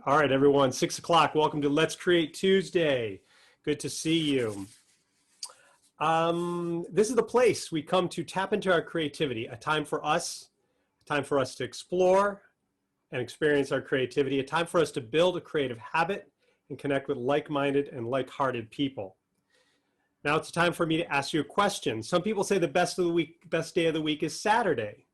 All right, everyone, 6 o'clock. Welcome to Let's Create Tuesday. Good to see you. This is the place we come to tap into our creativity, a time for us to explore and experience our creativity, a time for us to build a creative habit and connect with like-minded and like-hearted people. Now it's time for me to ask you a question. Some people say the best day of the week is Saturday.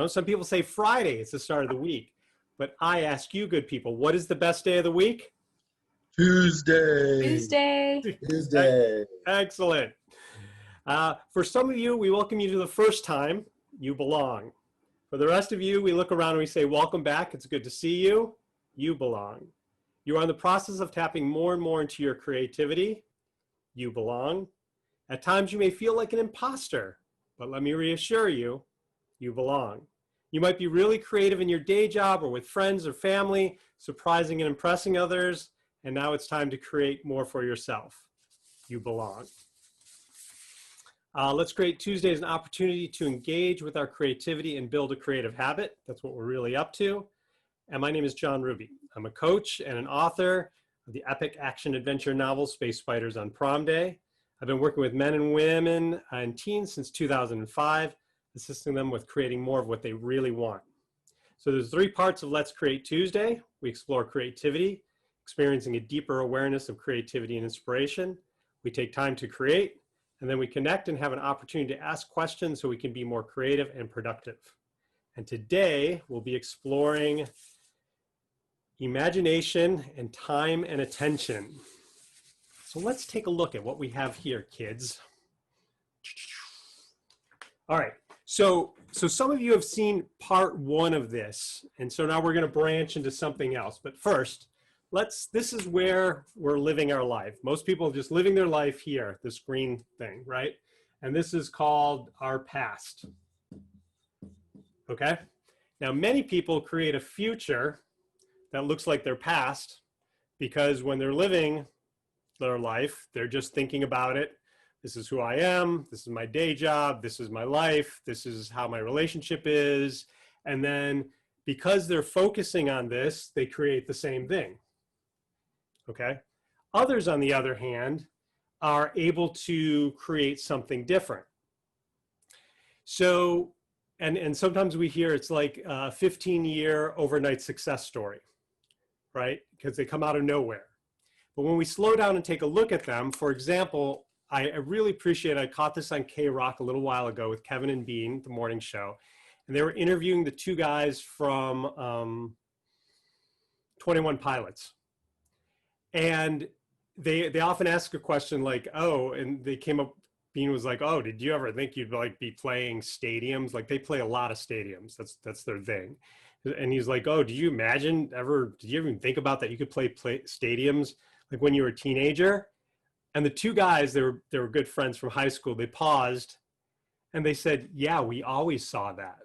Some people say Friday, it's the start of the week. But I ask you, good people, what is the best day of the week? Tuesday. Excellent. For some of you, we welcome you to the first time. You belong. For the rest of you, we look around and we say, welcome back. It's good to see you. You belong. You are in the process of tapping more and more into your creativity. You belong. At times, you may feel like an imposter, but let me reassure you, you belong. You might be really creative in your day job or with friends or family, surprising and impressing others, and now it's time to create more for yourself. You belong. Let's Create Tuesday is an opportunity to engage with our creativity and build a creative habit. That's what we're really up to. And my name is John Hruby. I'm a coach and an author of the epic action-adventure novel Space Spiders on Prom Day. I've been working with men and women and teens since 2005. Assisting them with creating more of what they really want. So there's 3 parts of Let's Create Tuesday. We explore creativity, experiencing a deeper awareness of creativity and inspiration. We take time to create, and then we connect and have an opportunity to ask questions so we can be more creative and productive. And today we'll be exploring imagination and time and attention. So let's take a look at what we have here, kids. All right. So some of you have seen part 1 of this, and so now we're going to branch into something else. But first, this is where we're living our life. Most people are just living their life here, this green thing, right? And this is called our past. Okay? Now, many people create a future that looks like their past because when they're living their life, they're just thinking about it. This is who I am, this is my day job, this is my life, this is how my relationship is. And then because they're focusing on this, they create the same thing, okay? Others, on the other hand, are able to create something different. So, and sometimes we hear it's like a 15-year overnight success story, right? Because they come out of nowhere. But when we slow down and take a look at them, for example, I really appreciate, I caught this on K-Rock a little while ago with Kevin and Bean, the morning show. And they were interviewing the 2 guys from 21 Pilots. And they often ask a question like, oh, and they came up, Bean was like, oh, did you ever think you'd like be playing stadiums? Like they play a lot of stadiums, that's their thing. And he's like, oh, did you even think about that you could play stadiums like when you were a teenager? And the 2 guys, they were good friends from high school. They paused and they said, yeah, we always saw that.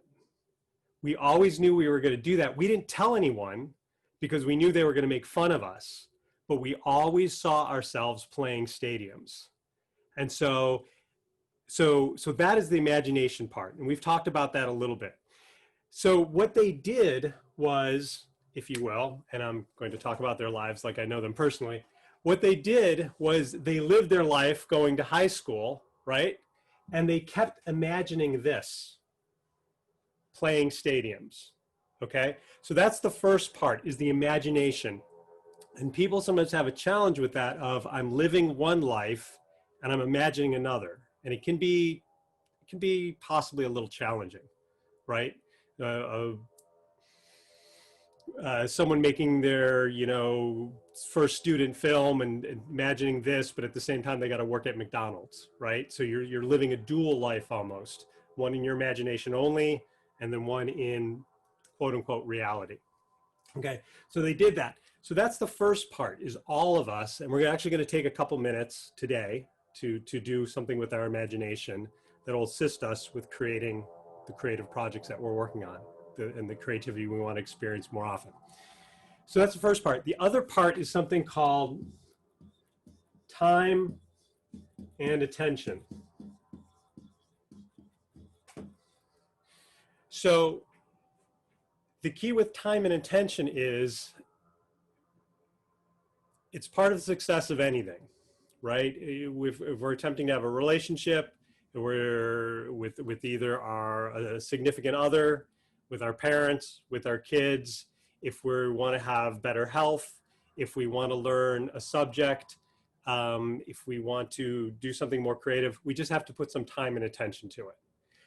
We always knew we were going to do that. We didn't tell anyone because we knew they were going to make fun of us, but we always saw ourselves playing stadiums. And so that is the imagination part. And we've talked about that a little bit. So what they did was, if you will, and I'm going to talk about their lives like I know them personally. What they did was they lived their life going to high school, right? And they kept imagining this, playing stadiums, okay? So that's the first part, is the imagination. And people sometimes have a challenge with that of I'm living one life and I'm imagining another. And it can be possibly a little challenging, right? Someone making their, first student film and imagining this, but at the same time, they got to work at McDonald's, right? So you're living a dual life almost, one in your imagination only, and then one in quote unquote reality. Okay, so they did that. So that's the first part, is all of us, and we're actually going to take a couple minutes today to do something with our imagination that will assist us with creating the creative projects that we're working on. And the creativity we want to experience more often. So that's the first part. The other part is something called time and attention. So the key with time and attention is it's part of the success of anything, right? If we're attempting to have a relationship, we're with either our significant other, with our parents, with our kids, if we want to have better health, if we want to learn a subject, if we want to do something more creative, we just have to put some time and attention to it.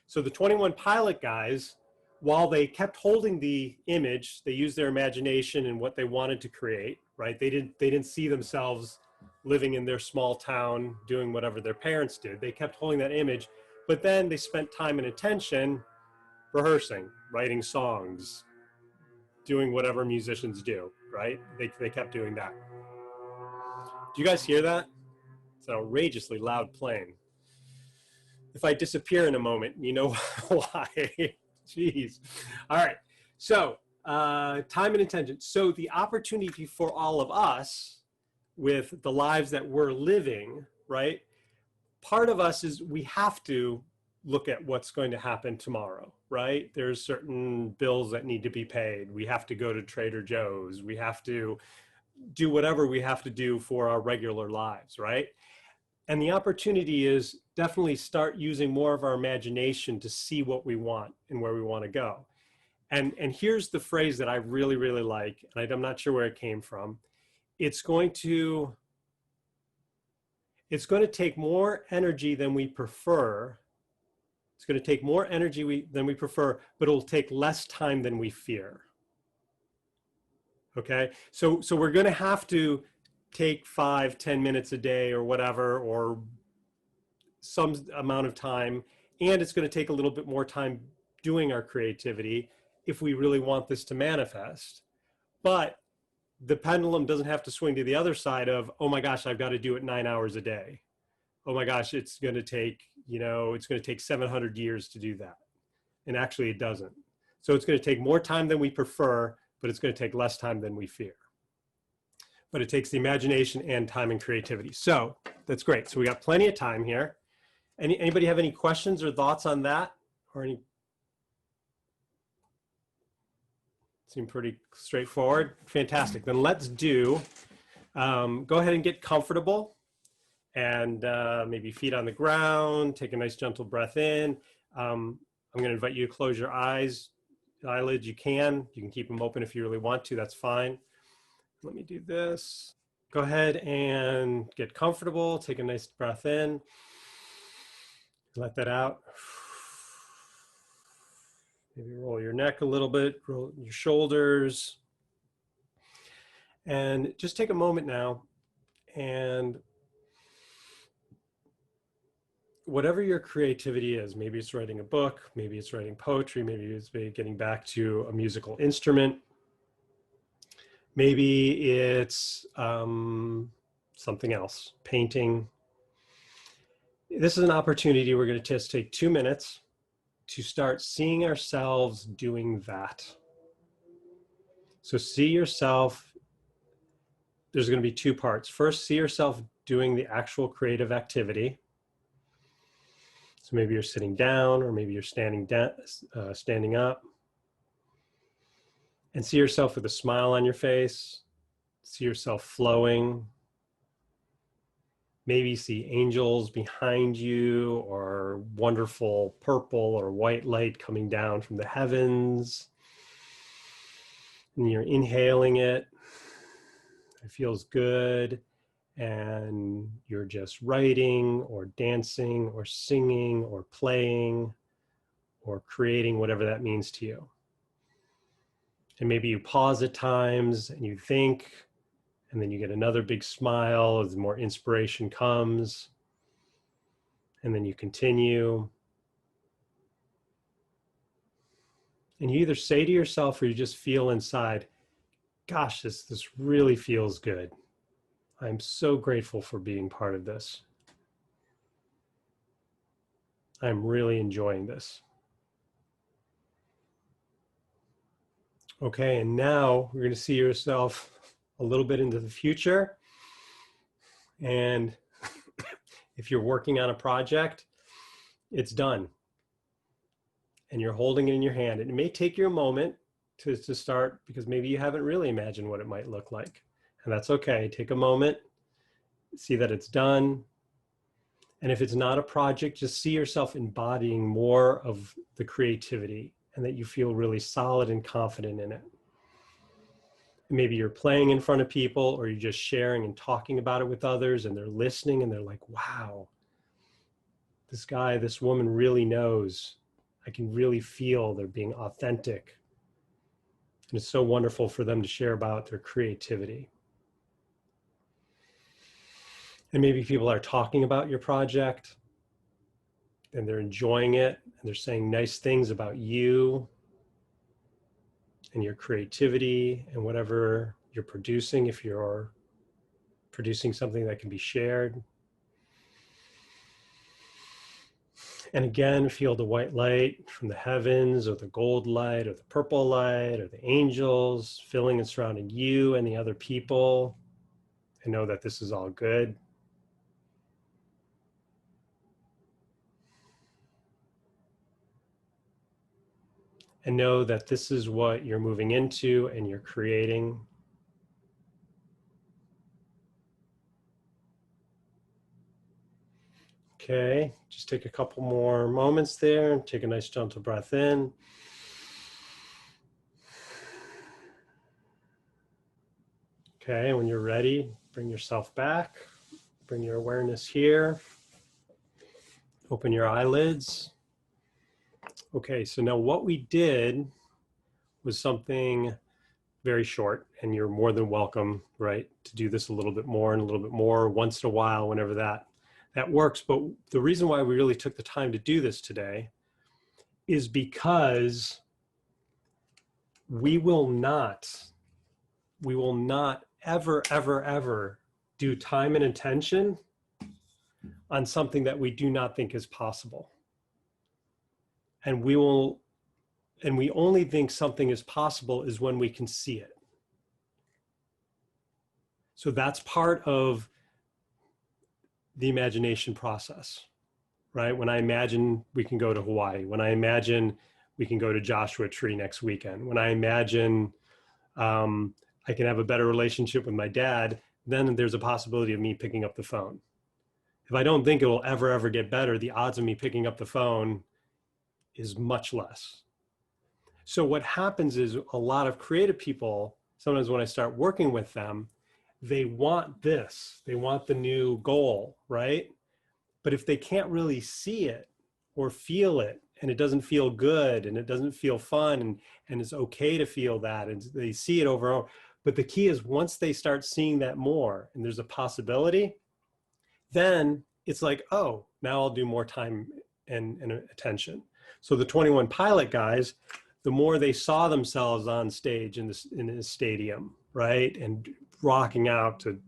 So the 21 Pilot guys, while they kept holding the image, they used their imagination and what they wanted to create, right? They didn't see themselves living in their small town doing whatever their parents did. They kept holding that image, but then they spent time and attention rehearsing, writing songs, doing whatever musicians do, right? They kept doing that. Do you guys hear that? It's an outrageously loud plane. If I disappear in a moment, you know why. Jeez. All right. So time and attention. So the opportunity for all of us with the lives that we're living, right? Part of us is we have to look at what's going to happen tomorrow, right? There's certain bills that need to be paid. We have to go to Trader Joe's. We have to do whatever we have to do for our regular lives, right? And the opportunity is definitely start using more of our imagination to see what we want and where we want to go. And here's the phrase that I really, really like, and I'm not sure where it came from. It's going to take more energy than we prefer. It's going to take more energy than we prefer, but it'll take less time than we fear. Okay, so we're going to have to take 5-10 minutes a day or whatever, or some amount of time, and it's going to take a little bit more time doing our creativity if we really want this to manifest. But the pendulum doesn't have to swing to the other side of, oh my gosh, I've got to do it 9 hours a day. Oh my gosh, it's going to take, it's going to take 700 years to do that. And actually it doesn't. So it's going to take more time than we prefer, but it's going to take less time than we fear. But it takes the imagination and time and creativity. So that's great. So we got plenty of time here. Anybody have any questions or thoughts on that? Or any? Seem pretty straightforward. Fantastic. Then let's do, go ahead and get comfortable, and maybe feet on the ground, take a nice gentle breath in. I'm going to invite you to close your eyelids. You can keep them open if you really want to, that's fine. Let me do this. Go ahead and get comfortable, take a nice breath in, let that out. Maybe roll your neck a little bit, roll your shoulders. And just take a moment now, and whatever your creativity is, maybe it's writing a book, maybe it's writing poetry, maybe it's getting back to a musical instrument, maybe it's something else, painting. This is an opportunity. We're going to just take 2 minutes to start seeing ourselves doing that. So see yourself, there's going to be 2 parts. First, see yourself doing the actual creative activity. So maybe you're sitting down, or maybe you're standing up. And see yourself with a smile on your face. See yourself flowing. Maybe see angels behind you, or wonderful purple or white light coming down from the heavens. And you're inhaling it. It feels good. And you're just writing or dancing or singing or playing or creating, whatever that means to you. And maybe you pause at times and you think, and then you get another big smile as more inspiration comes. And then you continue. And you either say to yourself, or you just feel inside, gosh, this really feels good. I'm so grateful for being part of this. I'm really enjoying this. Okay, and now we're going to see yourself a little bit into the future. And if you're working on a project, it's done. And you're holding it in your hand. And it may take you a moment to start, because maybe you haven't really imagined what it might look like. And that's okay. Take a moment, see that it's done. And if it's not a project, just see yourself embodying more of the creativity and that you feel really solid and confident in it. Maybe you're playing in front of people, or you're just sharing and talking about it with others, and they're listening and they're like, wow, this guy, this woman really knows. I can really feel they're being authentic. And it's so wonderful for them to share about their creativity. And maybe people are talking about your project and they're enjoying it, and they're saying nice things about you and your creativity and whatever you're producing, if you're producing something that can be shared. And again, feel the white light from the heavens, or the gold light, or the purple light, or the angels filling and surrounding you and the other people, and know that this is all good. And know that this is what you're moving into and you're creating. Okay, just take a couple more moments there and take a nice gentle breath in. Okay, when you're ready, bring yourself back. Bring your awareness here. Open your eyelids. Okay, so now what we did was something very short, and you're more than welcome, right, to do this a little bit more and a little bit more once in a while, whenever that works. But the reason why we really took the time to do this today is because we will not ever, ever, ever do time and attention on something that we do not think is possible. And we only think something is possible is when we can see it. So that's part of the imagination process, right? When I imagine we can go to Hawaii, when I imagine we can go to Joshua Tree next weekend, when I imagine I can have a better relationship with my dad, then there's a possibility of me picking up the phone. If I don't think it will ever get better, the odds of me picking up the phone is much less. So what happens is, a lot of creative people, sometimes when I start working with them, they want this, they want the new goal, right? But if they can't really see it or feel it, and it doesn't feel good, and it doesn't feel fun, and it's okay to feel that, and they see it over and over. But the key is, once they start seeing that more, and there's a possibility, then it's like, oh, now I'll do more time and attention. So the 21 Pilot guys, the more they saw themselves on stage in the stadium, right, and rocking out to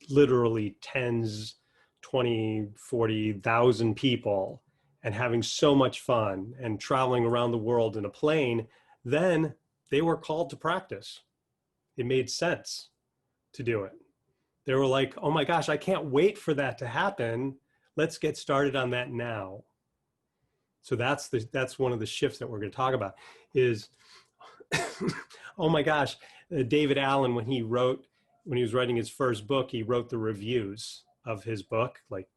literally tens, 20, 40,000 people, and having so much fun and traveling around the world in a plane, then they were called to practice. It made sense to do it. They were like, oh my gosh, I can't wait for that to happen. Let's get started on that now. So that's one of the shifts that we're going to talk about is, oh my gosh, David Allen, when he was writing his first book, he wrote the reviews of his book, like,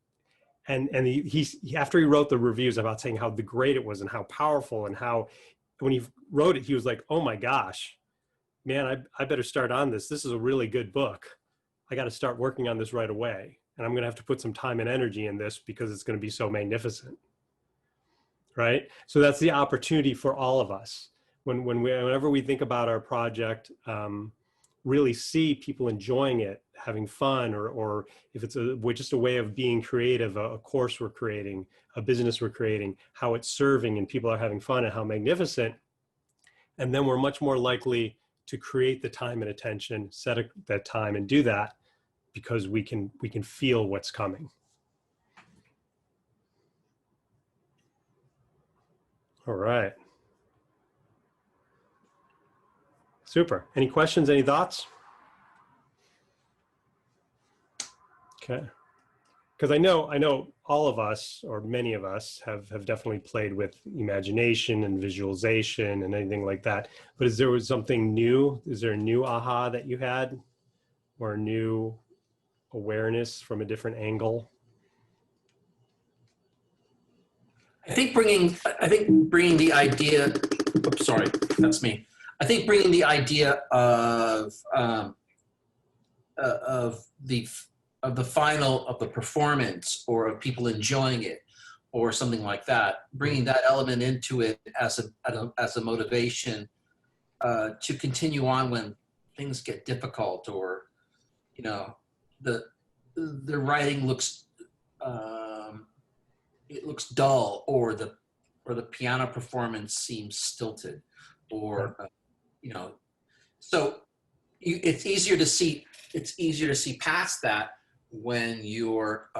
and he after he wrote the reviews about saying how great it was and how powerful, and how when he wrote it, he was like, oh my gosh, man, I better start on this. This is a really good book. I got to start working on this right away. And I'm going to have to put some time and energy in this because it's going to be so magnificent. Right? So that's the opportunity for all of us. Whenever we think about our project, really see people enjoying it, having fun, or if it's just a way of being creative, a course we're creating, a business we're creating, how it's serving and people are having fun and how magnificent. And then we're much more likely to create the time and attention, set that time and do that, because we can feel what's coming. All right. Super. Any questions, any thoughts? Okay. Because I know all of us, or many of us, have definitely played with imagination and visualization and anything like that. But is there something new? Is there a new aha that you had or a new awareness from a different angle? I think bringing the idea, oops, sorry, that's me. I think bringing the idea of the final of the performance, or of people enjoying it, or something like that, bringing that element into it as a motivation to continue on when things get difficult, or the writing looks it looks dull, or the piano performance seems stilted, or so it's easier to see past that when you're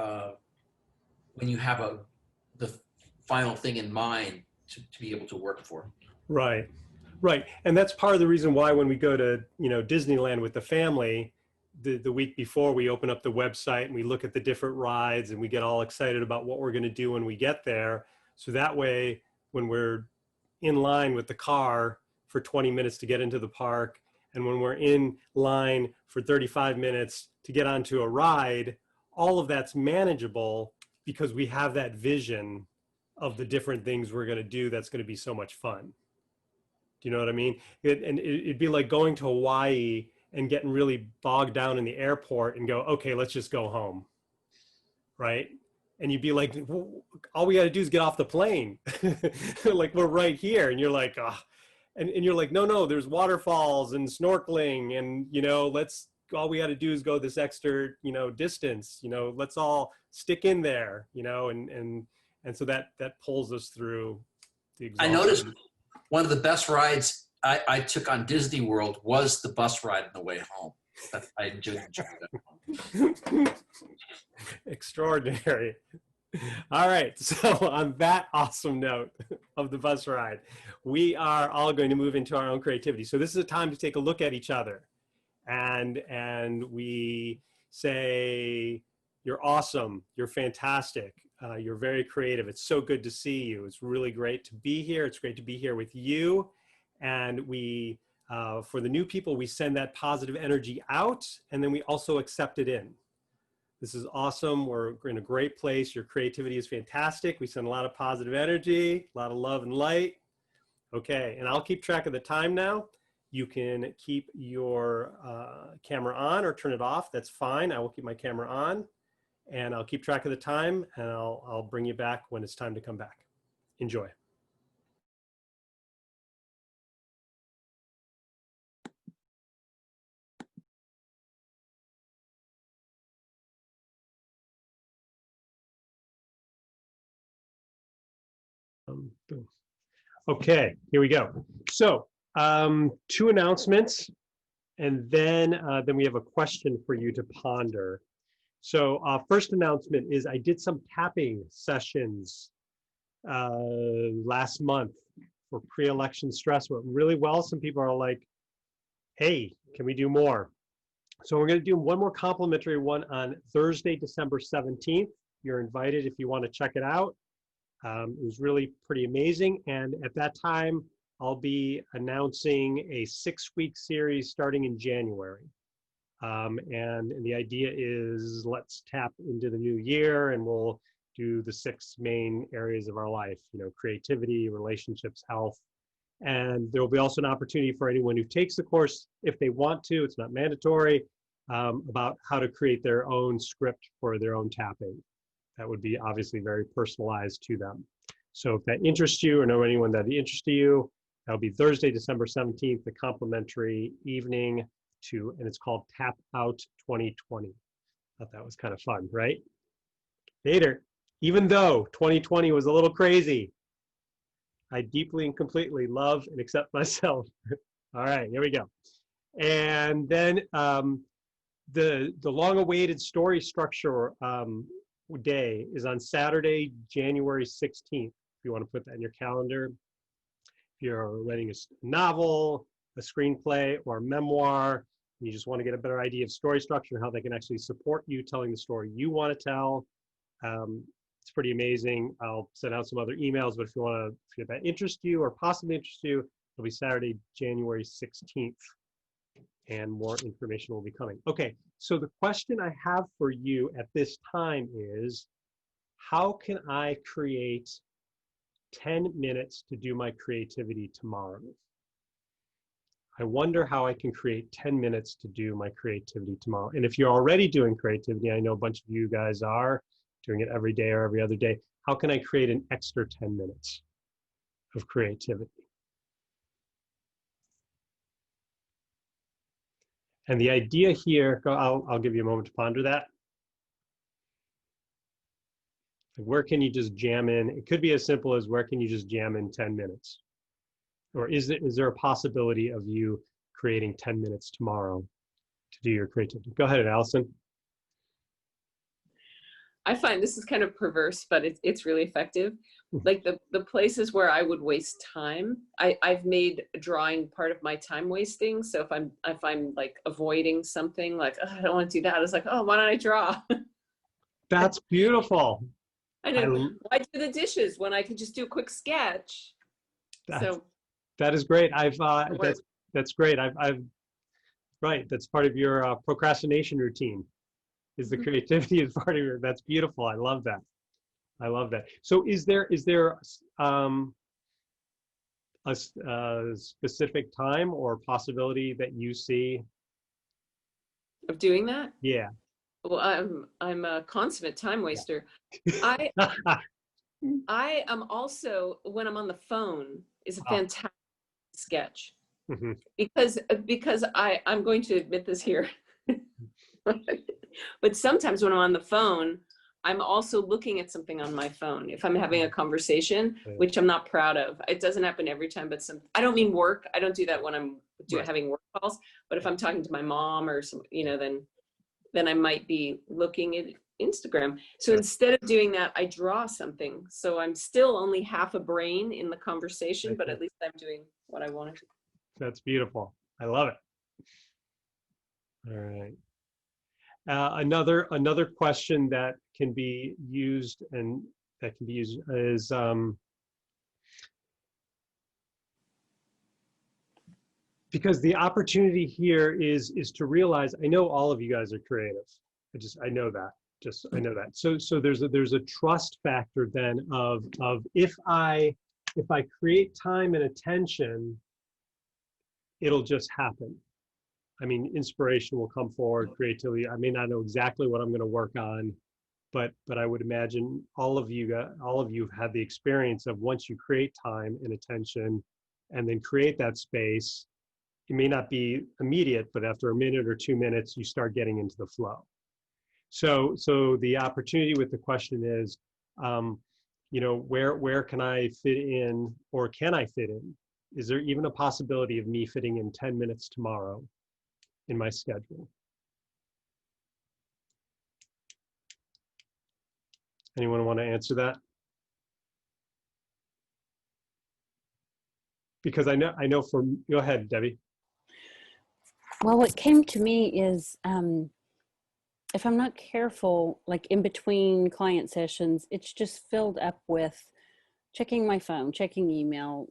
when you have the final thing in mind to be able to work for. Right, right. And that's part of the reason why when we go to, Disneyland with the family, the week before, we open up the website and we look at the different rides and we get all excited about what we're going to do when we get there. So that way, when we're in line with the car for 20 minutes to get into the park, and when we're in line for 35 minutes to get onto a ride, all of that's manageable because we have that vision of the different things we're going to do that's going to be so much fun. Do you know what I mean? It'd be like going to Hawaii and getting really bogged down in the airport and go, okay, let's just go home, right? And you'd be like, all we got to do is get off the plane. Like, we're right here. And you're like, oh. And you're like, no, there's waterfalls and snorkeling, and, all we got to do is go this extra, distance, let's all stick in there, and so that pulls us through the exhaustion. I noticed one of the best rides I took on Disney World was the bus ride on the way home. I enjoyed that. Extraordinary. All right. So on that awesome note of the bus ride, we are all going to move into our own creativity. So this is a time to take a look at each other, and we say, you're awesome. You're fantastic. You're very creative. It's so good to see you. It's really great to be here. It's great to be here with you. And we, for the new people, we send that positive energy out, and then we also accept it in. This is awesome. We're in a great place. Your creativity is fantastic. We send a lot of positive energy, a lot of love and light. Okay, and I'll keep track of the time now. You can keep your camera on or turn it off. That's fine. I will keep my camera on, and I'll keep track of the time, and I'll bring you back when it's time to come back. Enjoy. Okay, here we go. So 2 announcements, and then we have a question for you to ponder. So first announcement is I did some tapping sessions last month for pre-election stress. Went really well. Some people are like, hey, can we do more? So we're going to do one more complimentary one on Thursday, December 17th. You're invited if you want to check it out. It was really pretty amazing. And at that time, I'll be announcing a 6-week series starting in January. And the idea is, let's tap into the new year, and we'll do the 6 main areas of our life, creativity, relationships, health. And there will be also an opportunity for anyone who takes the course, if they want to, it's not mandatory, about how to create their own script for their own tapping. That would be obviously very personalized to them. So if that interests you, or know anyone that interests you, that'll be Thursday, December 17th, the complimentary evening and it's called Tap Out 2020. Thought that was kind of fun, right? Later, even though 2020 was a little crazy, I deeply and completely love and accept myself. All right, here we go. And then the long-awaited story structure day is on Saturday, January 16th. If you want to put that in your calendar. If you're writing a novel, a screenplay, or a memoir, and you just want to get a better idea of story structure and how they can actually support you telling the story you want to tell. It's pretty amazing. I'll send out some other emails, but if that interests you or possibly interests you, it'll be Saturday, January 16th. and more information will be coming. Okay, so the question I have for you at this time is, how can I create 10 minutes to do my creativity tomorrow? I wonder how I can create 10 minutes to do my creativity tomorrow. And if you're already doing creativity, I know a bunch of you guys are doing it every day or every other day. How can I create an extra 10 minutes of creativity? And the idea here, I'll give you a moment to ponder that. Where can you just jam in? It could be as simple as, where can you just jam in 10 minutes? Or is there a possibility of you creating 10 minutes tomorrow to do your creativity? Go ahead, Allison. I find this is kind of perverse, but it's really effective. Like the places where I would waste time, I've made drawing part of my time wasting. So if I'm like avoiding something, like, oh, I don't want to do that, it's like, oh, why don't I draw? That's beautiful. I know. Why do the dishes when I could just do a quick sketch? That is great. That's great. Right. That's part of your procrastination routine. Is the creativity is part of your. That's beautiful. I love that. I love that. So is there a specific time or possibility that you see of doing that? Yeah. Well, I'm a consummate time waster. Yeah. I am also, when I'm on the phone, is a fantastic sketch. Mm-hmm. because I'm going to admit this here. But sometimes when I'm on the phone, I'm also looking at something on my phone. If I'm having a conversation, which I'm not proud of. It doesn't happen every time, but I don't mean work. I don't do that when I'm having work calls. But if I'm talking to my mom or some, then I might be looking at Instagram. So instead of doing that, I draw something. So I'm still only half a brain in the conversation, but at least I'm doing what I wanted to. That's beautiful. I love it. All right. Another question that can be used is because the opportunity here is to realize, I know all of you guys are creative. I know that. So there's a trust factor then of if I create time and attention, it'll just happen. I mean, inspiration will come forward, creativity. I may not know exactly what I'm going to work on, but I would imagine all of you have had the experience of, once you create time and attention and then create that space, it may not be immediate, but after a minute or 2 minutes, you start getting into the flow. So the opportunity with the question is, where can I fit in, or can I fit in? Is there even a possibility of me fitting in 10 minutes tomorrow in my schedule? Anyone want to answer that? Because I know go ahead, Debbie. Well, what came to me is, if I'm not careful, like in between client sessions, it's just filled up with checking my phone, checking email,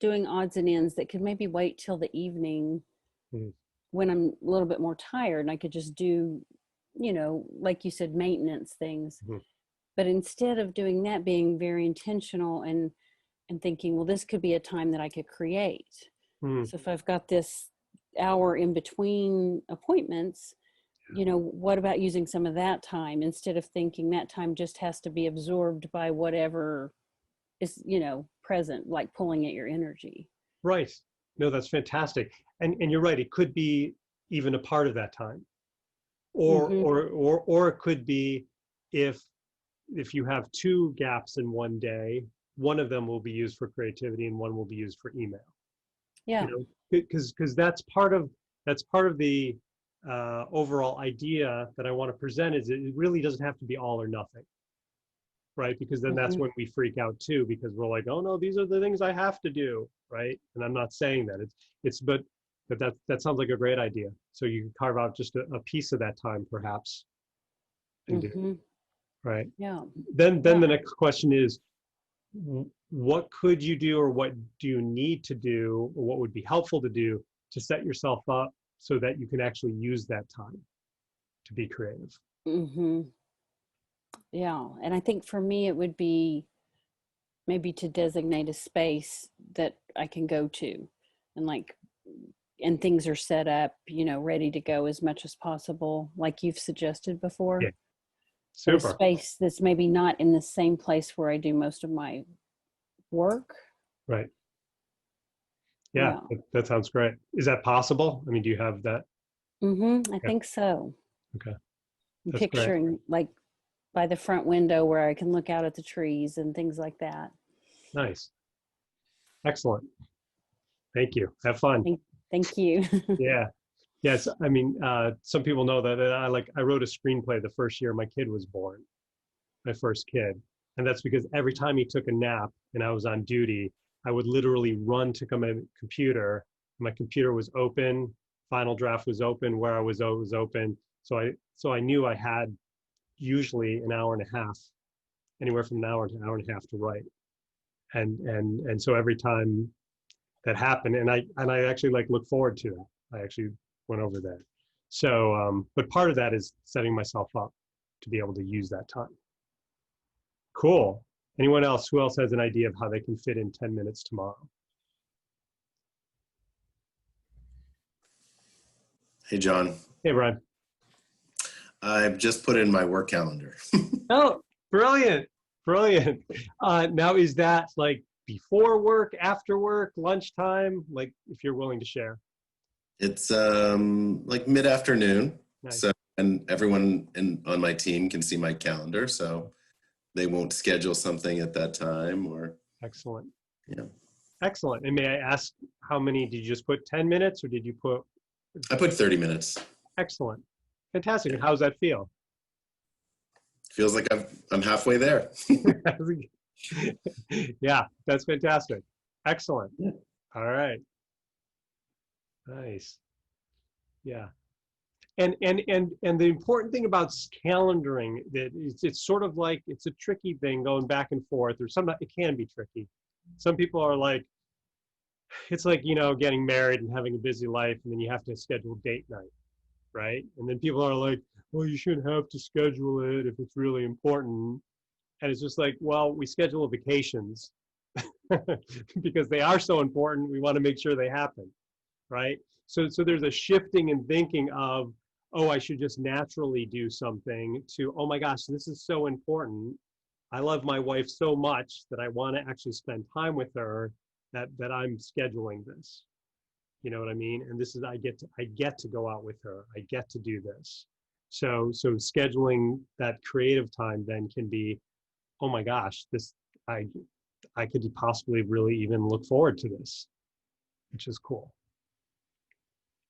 doing odds and ends that could maybe wait till the evening when I'm a little bit more tired, and I could just do, like you said, maintenance things. But instead of doing that, being very intentional and thinking, well, this could be a time that I could create. So if I've got this hour in between appointments, what about using some of that time, instead of thinking that time just has to be absorbed by whatever is, present, like pulling at your energy. Right. No, that's fantastic. And you're right. It could be even a part of that time, or it could be, if you have 2 gaps in one day, one of them will be used for creativity and one will be used for email. Yeah. Because that's part of the overall idea that I want to present, is it really doesn't have to be all or nothing, right? Because then that's when we freak out too, because we're like, oh no, these are the things I have to do, right? And I'm not saying that but that sounds like a great idea. So you can carve out just a piece of that time, perhaps, and do, right? Yeah. Then the next question is, what could you do, or what do you need to do, or what would be helpful to do to set yourself up so that you can actually use that time to be creative. Mm-hmm. Yeah. And I think for me, it would be maybe to designate a space that I can go to and and things are set up, ready to go as much as possible, like you've suggested before. Yeah. But a Super. space that's maybe not in the same place where I do most of my work. Right. Yeah, that sounds great. Is that possible? I mean, do you have that? I Yeah. think so. Okay. I'm That's great. picturing like by the front window where I can look out at the trees and things like that. Nice. Excellent. Thank you. Have fun. Thank you. Yeah. Yes. I mean, some people know that I wrote a screenplay the first year my kid was born, my first kid. And that's because every time he took a nap and I was on duty, I would literally run to my computer. My computer was open. Final draft was open. Where I was open. So I knew I had usually an hour and a half, anywhere from an hour to an hour and a half to write. And so every time that happened, and I actually look forward to that. I actually went over there. So, but part of that is setting myself up to be able to use that time. Cool. Anyone else? Who else has an idea of how they can fit in 10 minutes tomorrow? Hey, John. Hey, Brian. I've just put in my work calendar. Oh, brilliant. Brilliant. Now, is that before work, after work, lunchtime? If you're willing to share. It's mid-afternoon. Nice. So, and everyone on my team can see my calendar, so they won't schedule something at that time or. Excellent. Yeah. Excellent. And may I ask, how many did you just put? 10 minutes or did you put? I put 30 minutes. Excellent. Fantastic. And how does that feel? Feels like I'm halfway there. Yeah, that's fantastic. Excellent. All right. Nice. Yeah. And the important thing about calendaring that it's sort of like it's a tricky thing going back and forth, or sometimes it can be tricky. Some people are like, it's like, getting married and having a busy life, and then you have to schedule date night, right? And then people are like, well, you shouldn't have to schedule it if it's really important. And it's just like, well, we schedule vacations because they are so important. We want to make sure they happen, right? So there's a shifting in thinking of, oh, I should just naturally do something, to, oh my gosh, this is so important. I love my wife so much that I want to actually spend time with her, that I'm scheduling this. You know what I mean? And this is, I get to go out with her. I get to do this. So scheduling that creative time then can be, oh my gosh, I could possibly really even look forward to this, which is cool.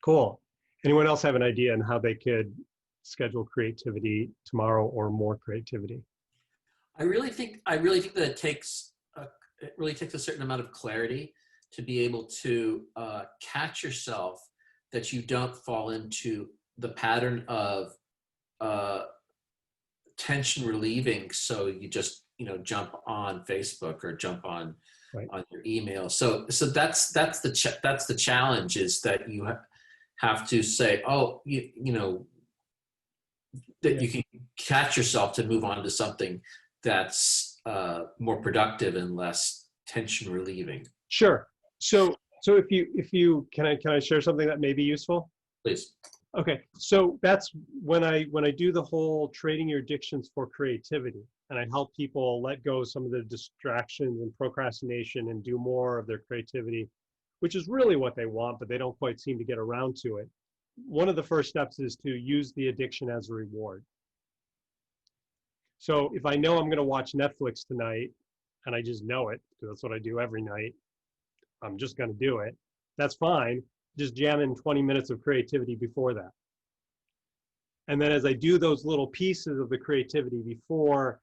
Cool. Anyone else have an idea on how they could schedule creativity tomorrow, or more creativity? I really think that it really takes a certain amount of clarity to be able to catch yourself, that you don't fall into the pattern of tension relieving. So you just jump on Facebook or jump on your email. So that's the challenge, is that you have to say, oh, that you can catch yourself to move on to something that's more productive and less tension relieving. Sure. So if you can I share something that may be useful? Please. Okay. So that's when I do the whole trading your addictions for creativity, and I help people let go of some of the distractions and procrastination and do more of their creativity, which is really what they want, but they don't quite seem to get around to it. One of the first steps is to use the addiction as a reward. So if I know I'm going to watch Netflix tonight, and I just know it, because that's what I do every night, I'm just going to do it. That's fine. Just jam in 20 minutes of creativity before that. And then as I do those little pieces of the creativity before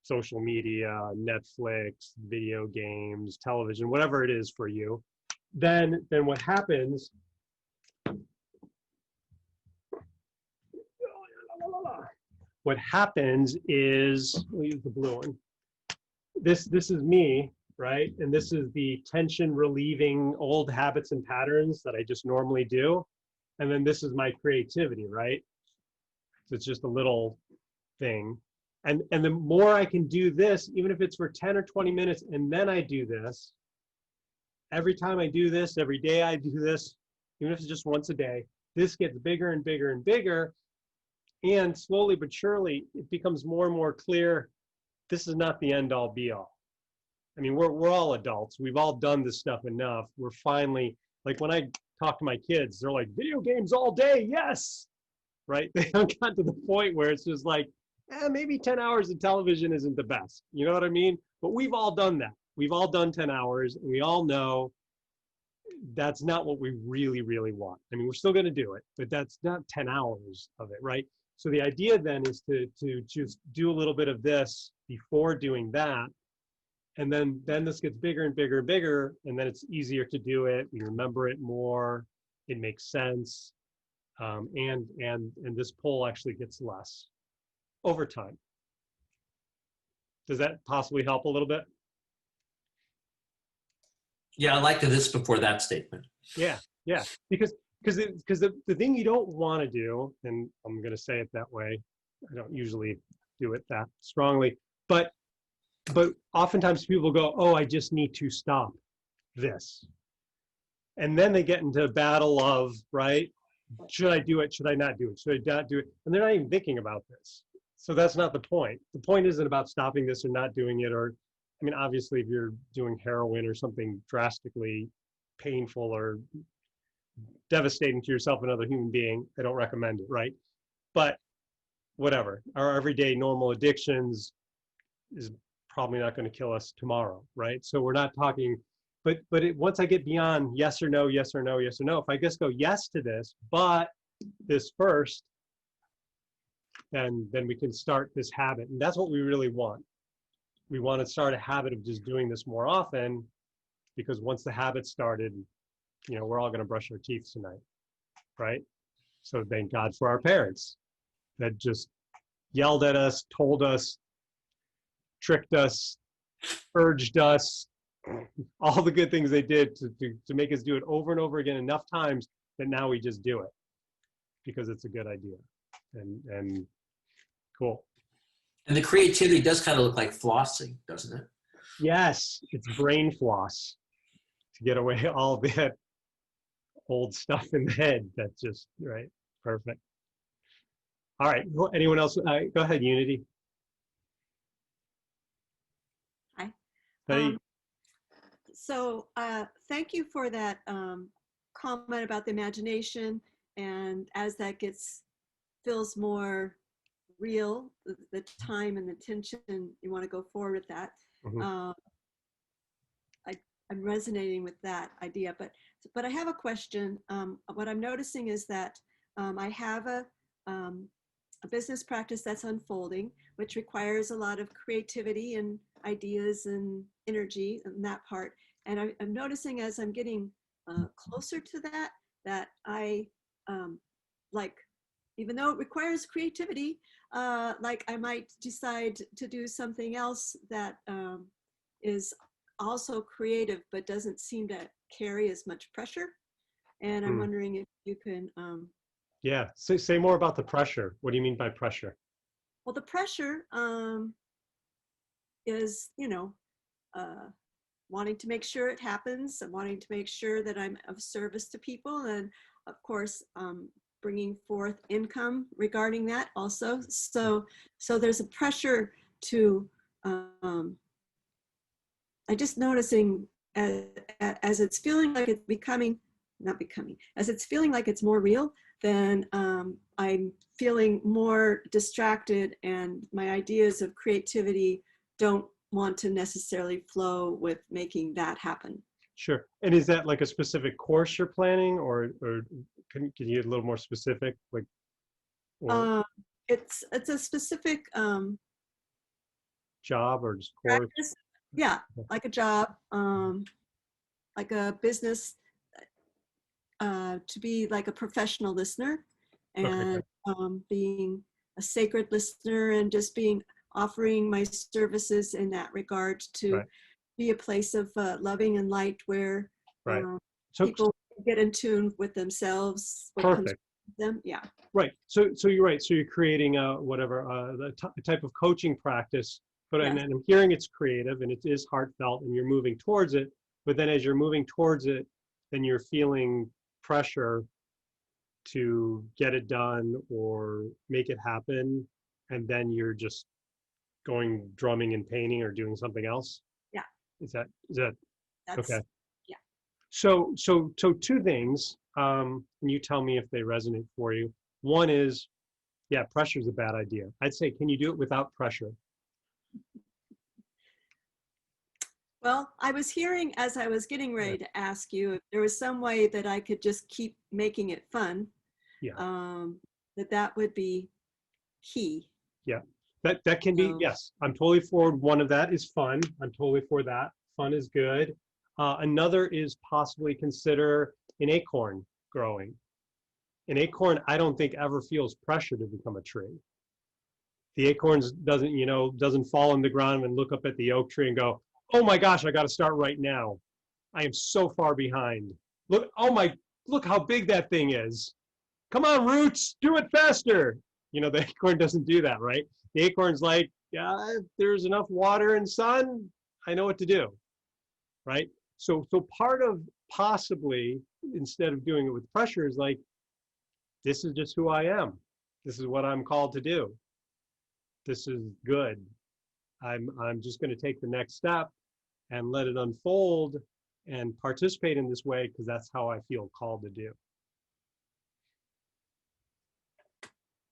social media, Netflix, video games, television, whatever it is for you, then what happens, is, we'll use the blue one. This is me, right? And this is the tension relieving old habits and patterns that I just normally do. and then this is my creativity, right? So it's just a little thing. And the more I can do this, even if it's for 10 or 20 minutes, and then I do this, every time I do this, every day I do this, even if it's just once a day, this gets bigger and bigger and bigger. And slowly but surely, it becomes more and more clear, this is not the end all be all. I mean, we're all adults. We've all done this stuff enough. We're finally, like when I talk to my kids, they're like, video games all day, yes, right? They haven't gotten to the point where it's just like, maybe 10 hours of television isn't the best. You know what I mean? But we've all done that. We've all done 10 hours, and we all know that's not what we really, really want. I mean, we're still going to do it, but that's not 10 hours of it, right? So the idea then is to just do a little bit of this before doing that. And then this gets bigger and bigger and bigger, and then it's easier to do it. We remember it more. It makes sense. And this pull actually gets less over time. Does that possibly help a little bit? Yeah, I like this before that statement. Yeah, because the thing you don't want to do, and I'm going to say it that way, I don't usually do it that strongly, but oftentimes people go, oh, I just need to stop this. And then they get into a battle of, right, should I do it? Should I not do it? Should I not do it? And they're not even thinking about this. So that's not the point. The point isn't about stopping this or not doing it, or, I mean, obviously if you're doing heroin or something drastically painful or devastating to yourself and another human being, I don't recommend it, right? But whatever, our everyday normal addictions is probably not going to kill us tomorrow, right? So we're not talking, but once I get beyond yes or no, yes or no, yes or no, if I just go yes to this, but this first, then we can start this habit. And that's what we really want. We want to start a habit of just doing this more often, because once the habit started, you know, we're all going to brush our teeth tonight, right? So thank God for our parents that just yelled at us, told us, tricked us, urged us, all the good things they did to make us do it over and over again enough times that now we just do it because it's a good idea. And cool. And the creativity does kind of look like flossing, doesn't it? Yes, it's brain floss to get away all that old stuff in the head. That's just, right, perfect. All right, anyone else? Go ahead, Unity. Hi. Hey. So thank you for that comment about the imagination, and as that feels more real, the time and the tension, you want to go forward with that. Mhm. I'm resonating with that idea, but I have a question. What I'm noticing is that I have a business practice that's unfolding, which requires a lot of creativity and ideas and energy and that part. And I'm noticing as I'm getting closer to that I like, even though it requires creativity, like I might decide to do something else that is also creative, but doesn't seem to carry as much pressure. And I'm wondering if you can. Yeah, say more about the pressure. What do you mean by pressure? Well, the pressure is, wanting to make sure it happens and wanting to make sure that I'm of service to people. And of course, bringing forth income regarding that also. So there's a pressure to, I just noticing as it's feeling like it's as it's feeling like it's more real, then I'm feeling more distracted, and my ideas of creativity don't want to necessarily flow with making that happen. Sure. And is that like a specific course you're planning, or can you get a little more specific? Like, or It's a specific job or just course? practice. Yeah, like a job, like a business, to be like a professional listener, and being a sacred listener, and just offering my services in that regard to be a place of loving and light where So people get in tune with themselves. What comes Perfect. with them. Yeah. Right. So you're right. So you're creating the type of coaching practice, but Yes. I'm hearing it's creative and it is heartfelt and you're moving towards it. But then as you're moving towards it, then you're feeling pressure to get it done or make it happen. And then you're just going drumming and painting or doing something else. Yeah. Is that That's, okay? yeah. So two things, and you tell me if they resonate for you. One is, yeah, pressure is a bad idea. I'd say, can you do it without pressure? Well, I was hearing as I was getting ready to ask you if there was some way that I could just keep making it fun. Yeah. That would be key. Yeah, that can be, So- yes, I'm totally for one of that is fun. I'm totally for that. Fun is good. Another is possibly consider an acorn growing. An acorn, I don't think ever feels pressure to become a tree. The acorns doesn't fall on the ground and look up at the oak tree and go, oh my gosh, I got to start right now. I am so far behind. Look how big that thing is. Come on, roots, do it faster. The acorn doesn't do that, right? The acorn's like, yeah, if there's enough water and sun, I know what to do, right? So part of possibly, instead of doing it with pressure, is like, this is just who I am. This is what I'm called to do. This is good. I'm just going to take the next step and let it unfold and participate in this way because that's how I feel called to do.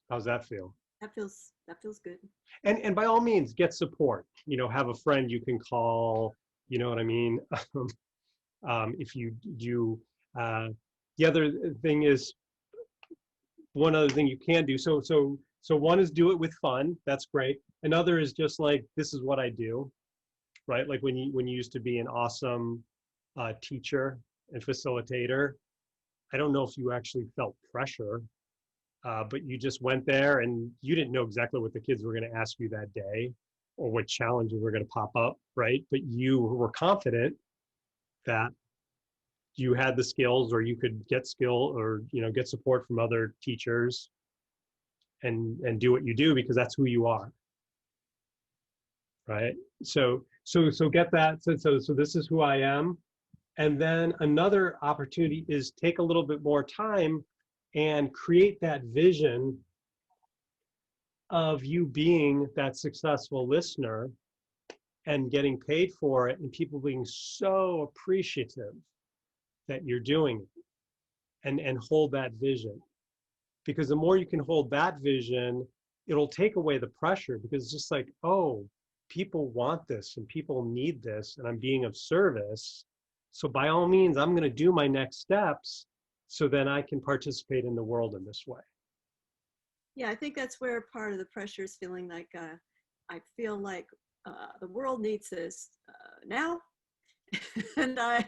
How's that feel? That feels good. And by all means, get support. Have a friend you can call. You know what I mean? If you do, the other thing is, one other thing you can do. So one is do it with fun. That's great. Another is just like, this is what I do, right? Like when you used to be an awesome teacher and facilitator, I don't know if you actually felt pressure, but you just went there and you didn't know exactly what the kids were going to ask you that day or what challenges were going to pop up, right? But you were confident that you had the skills or you could get skill or get support from other teachers and do what you do because that's who you are, right? So get that. So this is who I am. And then another opportunity is take a little bit more time and create that vision of you being that successful listener and getting paid for it and people being so appreciative that you're doing it and hold that vision. Because the more you can hold that vision, it'll take away the pressure because it's just like, oh, people want this and people need this and I'm being of service. So by all means, I'm going to do my next steps so then I can participate in the world in this way. Yeah, I think that's where part of the pressure is feeling like I feel like the world needs this now. And I,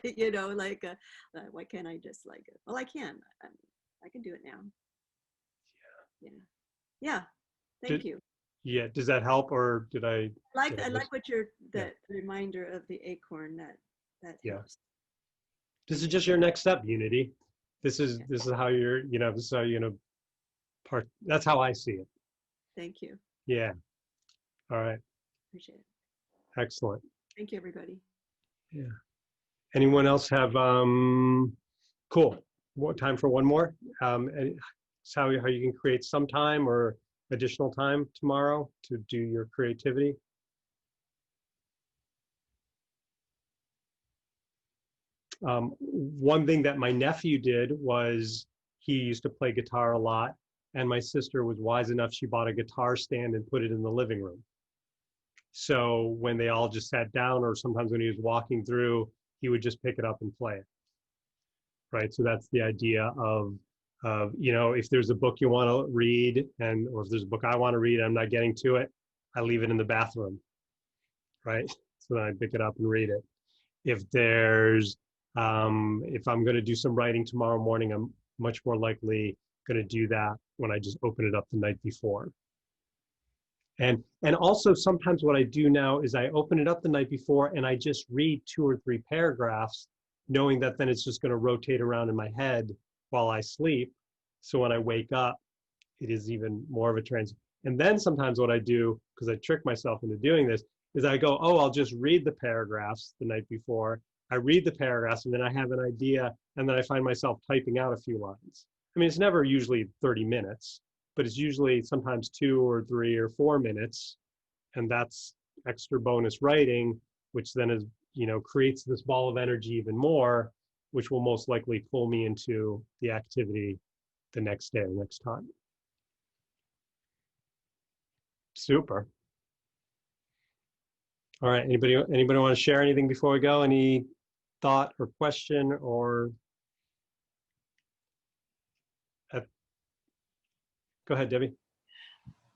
why can't I just well, I can. I can do it now. Yeah. Thank you. Yeah. Does that help or did I? I like what that reminder of the acorn that helps. This is just your next step, Unity. This is how you're, this is how you're going to that's how I see it. Thank you. Yeah. All right. Appreciate it. Excellent. Thank you, everybody. Yeah. Anyone else have, cool. What time for one more? It's how you can create some time or additional time tomorrow to do your creativity. One thing that my nephew did was he used to play guitar a lot, and my sister was wise enough, she bought a guitar stand and put it in the living room. So when they all just sat down, or sometimes when he was walking through, he would just pick it up and play it. Right, so that's the idea of if there's a book you want to read or if there's a book I want to read, I'm not getting to it, I leave it in the bathroom, right? So then I pick it up and read it. If I'm going to do some writing tomorrow morning, I'm much more likely going to do that when I just open it up the night before. And also sometimes what I do now is I open it up the night before and I just read 2 or 3 paragraphs knowing that then it's just going to rotate around in my head while I sleep. So when I wake up, it is even more of a trance. And then sometimes what I do, because I trick myself into doing this, is I go, oh, I'll just read the paragraphs the night before. I read the paragraphs and then I have an idea, and then I find myself typing out a few lines. I mean, it's never usually 30 minutes, but it's usually sometimes 2 or 3 or 4 minutes. And that's extra bonus writing, which then is, creates this ball of energy even more, which will most likely pull me into the activity the next day or next time. Super. All right, anybody want to share anything before we go? Any thought or question or? Go ahead, Debbie.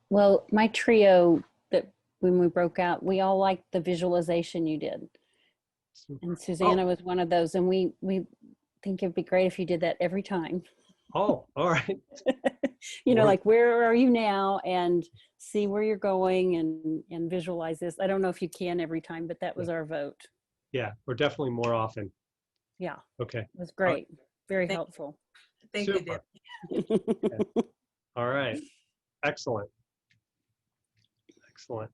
Well, my trio that when we broke out, we all liked the visualization you did. And Susanna was one of those. And we think it'd be great if you did that every time. Oh, all right. Like, where are you now? And see where you're going and visualize this. I don't know if you can every time, but that was our vote. Yeah, or definitely more often. Yeah. Okay. It was great. Very helpful. Thank Super. you, Deb. Okay. All right. Excellent. Excellent.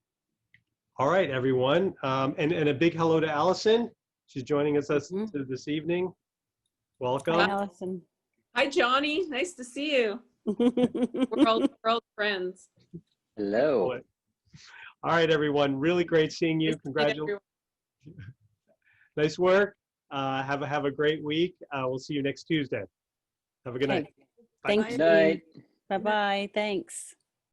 All right, everyone. And a big hello to Allison. She's joining us this evening. Welcome. Hi, Allison. Hi, Johnny. Nice to see you. We're all friends. Hello. All right, everyone. Really great seeing you. Nice to meet Congratulations. Nice work. Have a great week. We'll see you next Tuesday. Have a good night. Okay. Thank Bye. you. Night. Bye-bye. Thanks.